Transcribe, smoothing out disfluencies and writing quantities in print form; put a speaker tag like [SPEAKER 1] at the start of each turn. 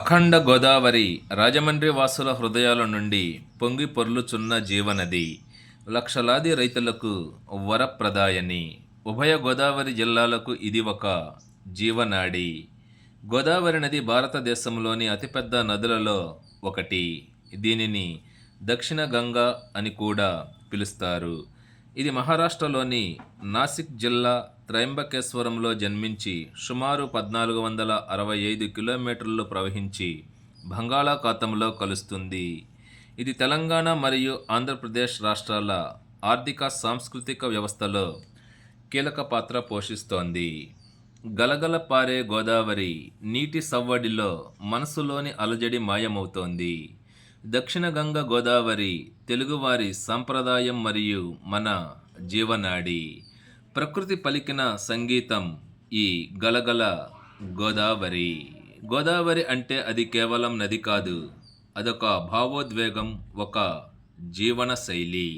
[SPEAKER 1] అఖండ గోదావరి రాజమండ్రి వాసుల హృదయాల నుండి పొంగి పొర్లుచున్న జీవనది. లక్షలాది రైతులకు వరప్రదాయని. ఉభయ గోదావరి జిల్లాలకు ఇది ఒక జీవనాడి. గోదావరి నది భారతదేశంలోని అతిపెద్ద నదులలో ఒకటి. దీనిని దక్షిణ గంగా అని కూడా పిలుస్తారు. ఇది మహారాష్ట్రలోని నాసిక్ జిల్లా త్రయంబకేశ్వరంలో జన్మించి సుమారు 1465 కిలోమీటర్లు ప్రవహించి బంగాళాఖాతంలో కలుస్తుంది. ఇది తెలంగాణ మరియు ఆంధ్రప్రదేశ్ రాష్ట్రాల ఆర్థిక సాంస్కృతిక వ్యవస్థలో కీలక పాత్ర పోషిస్తోంది. గలగల పారే గోదావరి నీటి సవ్వడిలో మనసులోని అలజడి మాయమవుతోంది. దక్షిణ గంగ గోదావరి తెలుగువారి సంప్రదాయం మరియు మన జీవనాడి. ప్రకృతి పలికిన సంగీతం ఈ గలగల గోదావరి. గోదావరి అంటే అది కేవలం నది కాదు, అదొక భావోద్వేగం, ఒక జీవన శైలి.